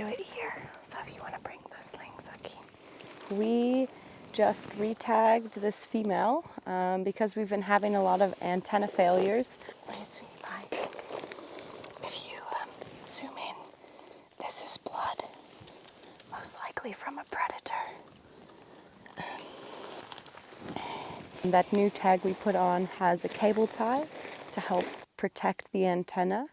do it here. So if you want to bring the sling, Saki. We just re-tagged this female because we've been having a lot of antenna failures. If you zoom in, this is blood, most likely from a predator. That new tag we put on has a cable tie to help protect the antenna.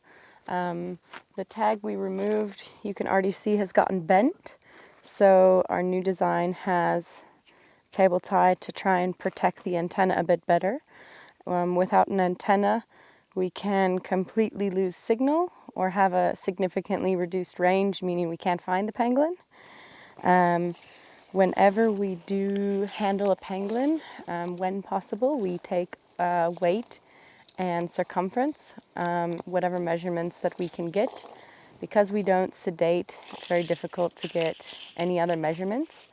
The tag we removed, you can already see, has gotten bent. So our new design has cable tie to try and protect the antenna a bit better. Without an antenna, we can completely lose signal or have a significantly reduced range, meaning we can't find the pangolin. Whenever we do handle a pangolin, when possible, we take weight and circumference, whatever measurements that we can get. Because we don't sedate, it's very difficult to get any other measurements.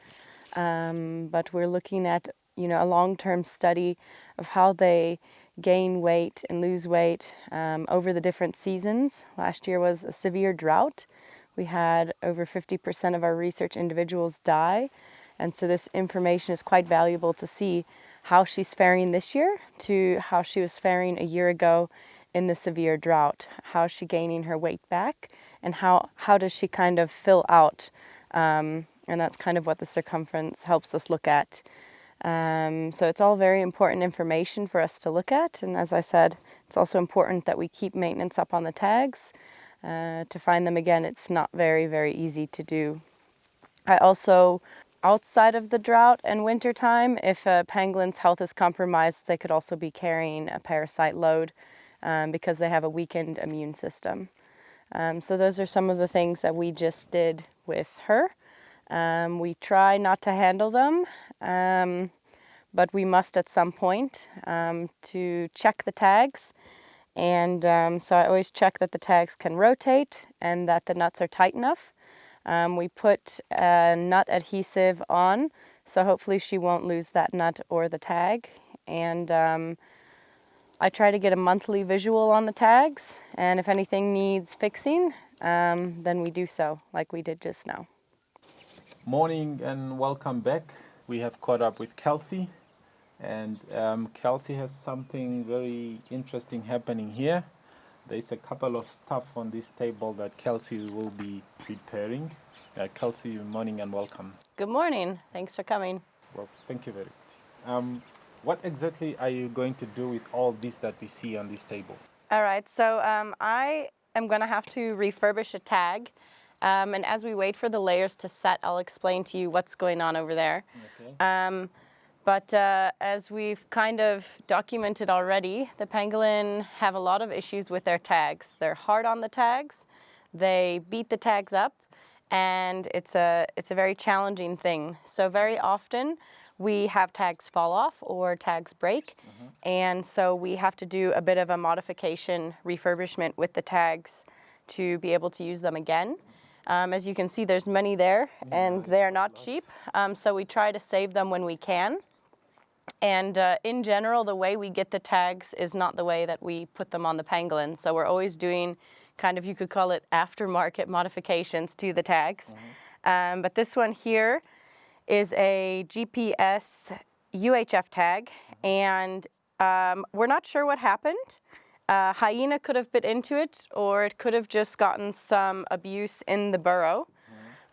But we're looking at, a long-term study of how they gain weight and lose weight over the different seasons. Last year was a severe drought. We had over 50% of our research individuals die. And so this information is quite valuable to see how she's faring this year to how she was faring a year ago in the severe drought. How is she gaining her weight back, and how does she kind of fill out? And that's kind of what the circumference helps us look at. So it's all very important information for us to look at. And as I said, it's also important that we keep maintenance up on the tags. To find them again, it's not very, very easy to do. I also, outside of the drought and winter time, if a pangolin's health is compromised, they could also be carrying a parasite load because they have a weakened immune system. So those are some of the things that we just did with her. We try not to handle them, but we must at some point to check the tags. And so I always check that the tags can rotate and that the nuts are tight enough. We put a nut adhesive on, so hopefully she won't lose that nut or the tag. And I try to get a monthly visual on the tags, and if anything needs fixing, then we do so, like we did just now. Morning and welcome back. We have caught up with Kelsey, and Kelsey has something very interesting happening here. There's a couple of stuff on this table that Kelsey will be preparing. Kelsey, morning and welcome. Good morning. Thanks for coming. Well, thank you very much. What exactly are you going to do with all this that we see on this table? All right, so I am going to have to refurbish a tag. And as we wait for the layers to set, I'll explain to you what's going on over there. Okay. But as we've kind of documented already, the pangolin have a lot of issues with their tags. They're hard on the tags, they beat the tags up, and it's a very challenging thing. So very often we have tags fall off or tags break, and so we have to do a bit of a modification refurbishment with the tags to be able to use them again. As you can see, there's many there, and they are not cheap, so we try to save them when we can. And in general, the way we get the tags is not the way that we put them on the pangolin. So we're always doing kind of, you could call it aftermarket modifications to the tags. But this one here is a GPS UHF tag, and we're not sure what happened. Hyena could have bit into it, or it could have just gotten some abuse in the burrow.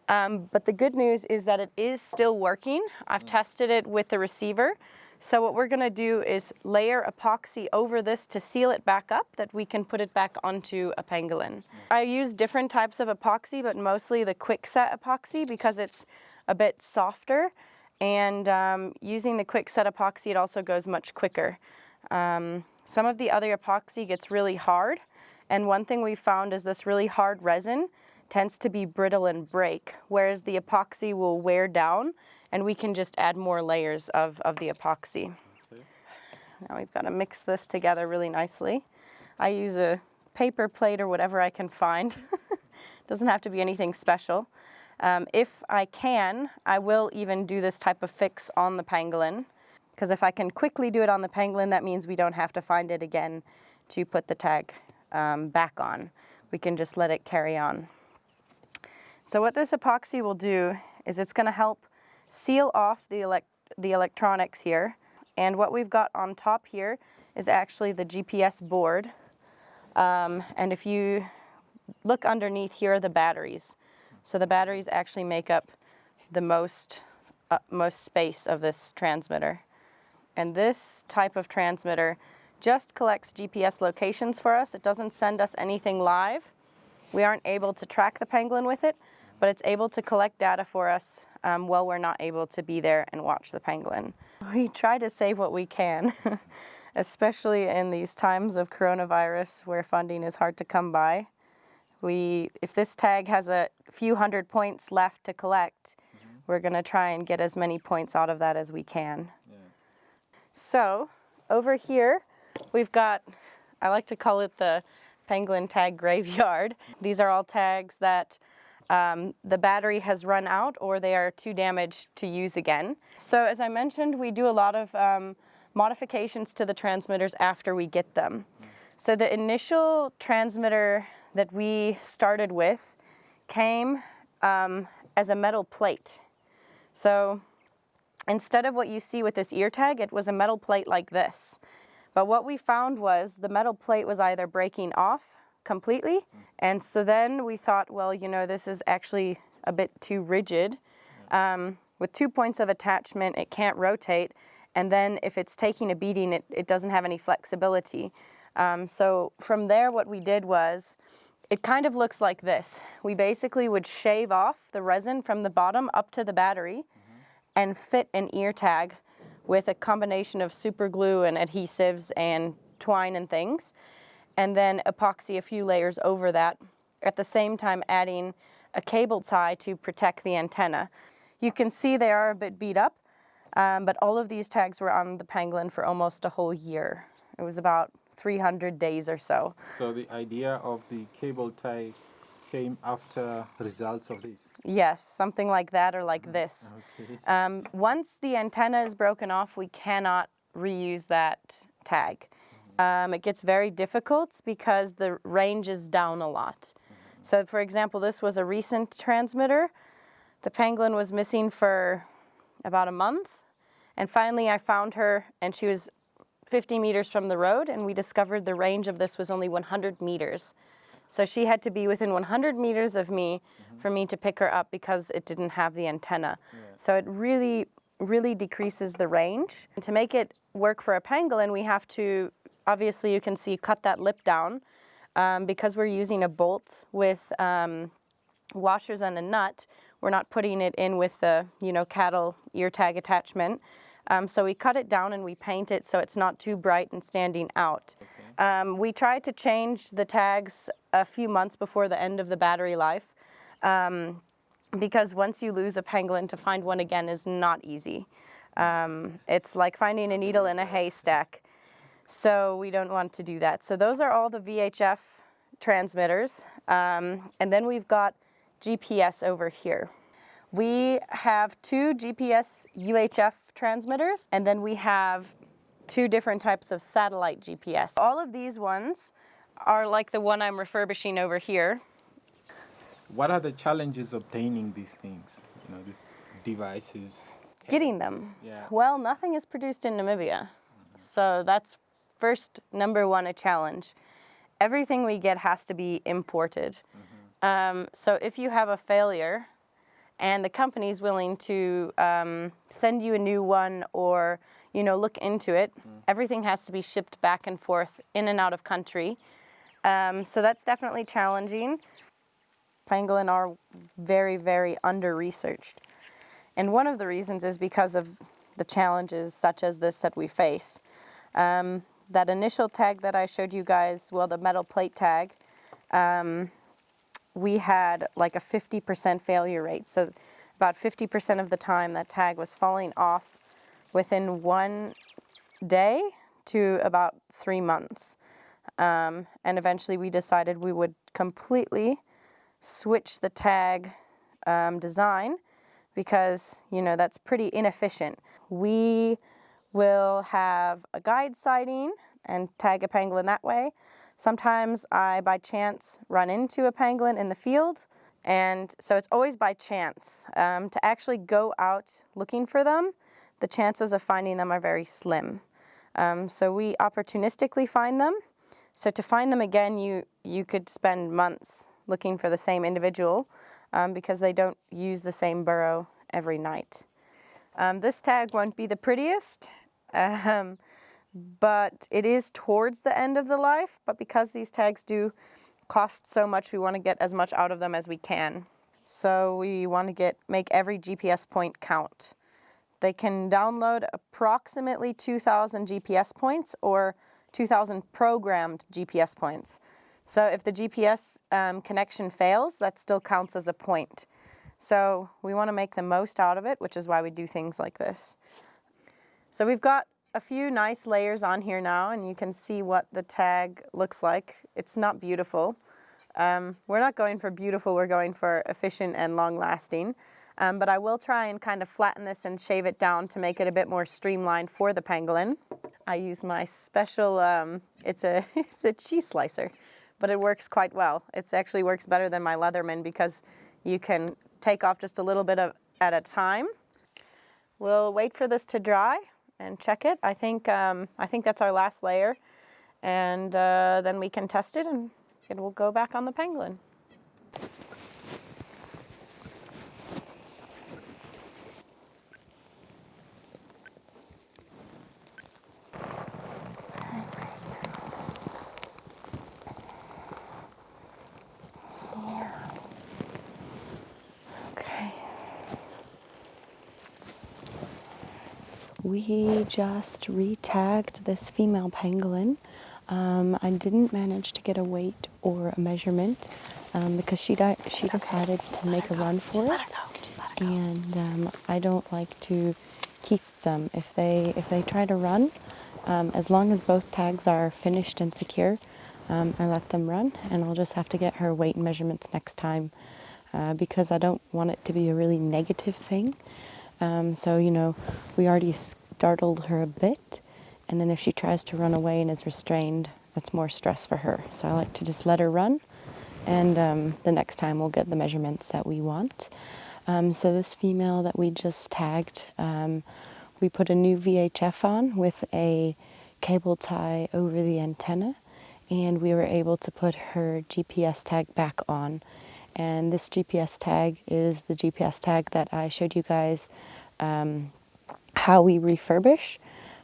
But the good news is that it is still working. I've tested it with the receiver. So what we're going to do is layer epoxy over this to seal it back up, that we can put it back onto a pangolin. I use different types of epoxy, but mostly the quick set epoxy because it's a bit softer. And using the quick set epoxy, it also goes much quicker. Some of the other epoxy gets really hard. And one thing we found is this really hard resin tends to be brittle and break, whereas the epoxy will wear down, and we can just add more layers of the epoxy. Okay. Now we've got to mix this together really nicely. I use a paper plate or whatever I can find. Doesn't have to be anything special. If I can, I will even do this type of fix on the pangolin, because if I can quickly do it on the pangolin, that means we don't have to find it again to put the tag back on. We can just let it carry on. So what this epoxy will do is it's going to help seal off the electronics here. And what we've got on top here is actually the GPS board. And if you look underneath, here are the batteries. So the batteries actually make up the most space of this transmitter. And this type of transmitter just collects GPS locations for us. It doesn't send us anything live. We aren't able to track the pangolin with it, but it's able to collect data for us while we're not able to be there and watch the pangolin. We try to save what we can, especially in these times of coronavirus where funding is hard to come by. If this tag has a few hundred points left to collect, we're going to try and get as many points out of that as we can. Yeah. So over here, we've got, I like to call it the pangolin tag graveyard. These are all tags that the battery has run out or they are too damaged to use again. So as I mentioned, we do a lot of modifications to the transmitters after we get them. So the initial transmitter that we started with came as a metal plate. So instead of what you see with this ear tag, it was a metal plate like this. But what we found was the metal plate was either breaking off completely, and so then we thought, well, you know, this is actually a bit too rigid. With 2 points of attachment, it can't rotate, and then if it's taking a beating, it doesn't have any flexibility. So from there, what we did was, it kind of looks like this. We basically would shave off the resin from the bottom up to the battery and fit an ear tag with a combination of super glue and adhesives and twine and things, and then epoxy a few layers over that, at the same time adding a cable tie to protect the antenna. You can see they are a bit beat up, but all of these tags were on the pangolin for almost a whole year. It was about 300 days or so. So the idea of the cable tie came after results of this? Yes, something like that or like this. Okay. Once the antenna is broken off, we cannot reuse that tag. It gets very difficult because the range is down a lot. So for example, this was a recent transmitter. The pangolin was missing for about a month, and finally I found her, and she was 50 meters from the road, and we discovered the range of this was only 100 meters. So she had to be within 100 meters of me for me to pick her up because it didn't have the antenna. Yeah. So it really, really decreases the range. And to make it work for a pangolin, we have to, obviously you can see, cut that lip down. Because we're using a bolt with washers and a nut, we're not putting it in with the, cattle ear tag attachment. So we cut it down and we paint it so it's not too bright and standing out. Okay. We tried to change the tags a few months before the end of the battery life, because once you lose a pangolin, to find one again is not easy. It's like finding a needle in a haystack. So we don't want to do that. So those are all the VHF transmitters. And then we've got GPS over here. We have 2 GPS UHF transmitters, and then we have 2 different types of satellite GPS. All of these ones are like the one I'm refurbishing over here. What are the challenges obtaining these things? These devices? Getting them. Yeah. Well, nothing is produced in Namibia. So that's first, number one, a challenge. Everything we get has to be imported. So if you have a failure, and the company's willing to send you a new one or, look into it, everything has to be shipped back and forth in and out of country. So that's definitely challenging. Pangolin are very, very under-researched. And one of the reasons is because of the challenges such as this that we face. That initial tag that I showed you guys, well, the metal plate tag, we had like a 50% failure rate. So about 50% of the time that tag was falling off within 1 day to about 3 months. And eventually we decided we would completely switch the tag design because, that's pretty inefficient. We will have a guide sighting and tag a pangolin that way. Sometimes I, by chance, run into a pangolin in the field, And so it's always by chance. To actually go out looking for them, the chances of finding them are very slim. So we opportunistically find them. So to find them again, you could spend months looking for the same individual because they don't use the same burrow every night. This tag won't be the prettiest, but it is towards the end of the life. But because these tags do cost so much, we want to get as much out of them as we can. So we want to make every GPS point count. They can download approximately 2,000 GPS points or 2,000 programmed GPS points. So if the GPS connection fails, that still counts as a point. So we want to make the most out of it, which is why we do things like this. So we've got a few nice layers on here now, and you can see what the tag looks like. It's not beautiful. We're not going for beautiful, we're going for efficient and long-lasting. But I will try and kind of flatten this and shave it down to make it a bit more streamlined for the pangolin. I use my special, it's a cheese slicer, but it works quite well. It actually works better than my Leatherman because you can take off just a little bit at a time. We'll wait for this to dry and check it. I think that's our last layer, and then we can test it and it will go back on the pangolin. We just re-tagged this female pangolin. I didn't manage to get a weight or a measurement because she decided to make a run for it. And I don't like to keep them. If they try to run, as long as both tags are finished and secure, I let them run, and I'll just have to get her weight and measurements next time because I don't want it to be a really negative thing. So, you know, we already startled her a bit, and then if she tries to run away and is restrained, that's more stress for her. So I like to just let her run, and the next time we'll get the measurements that we want. So this female that we just tagged, we put a new VHF on with a cable tie over the antenna, and we were able to put her GPS tag back on. And this GPS tag is the GPS tag that I showed you guys how we refurbish.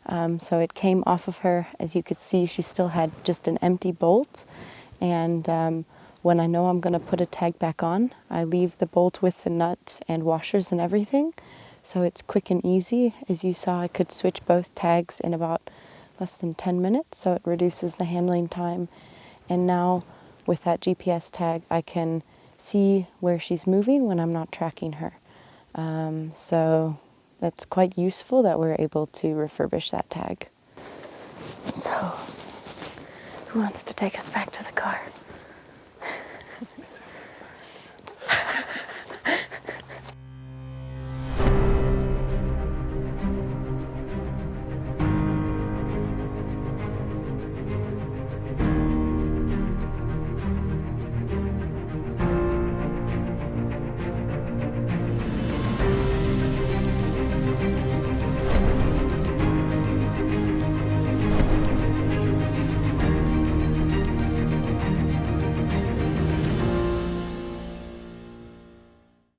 So it came off of her. As you could see, she still had just an empty bolt. And when I know I'm going to put a tag back on, I leave the bolt with the nuts and washers and everything. So it's quick and easy. As you saw, I could switch both tags in about less than 10 minutes. So it reduces the handling time. And now with that GPS tag, I can see where she's moving when I'm not tracking her. So that's quite useful that we're able to refurbish that tag. So, who wants to take us back to the car?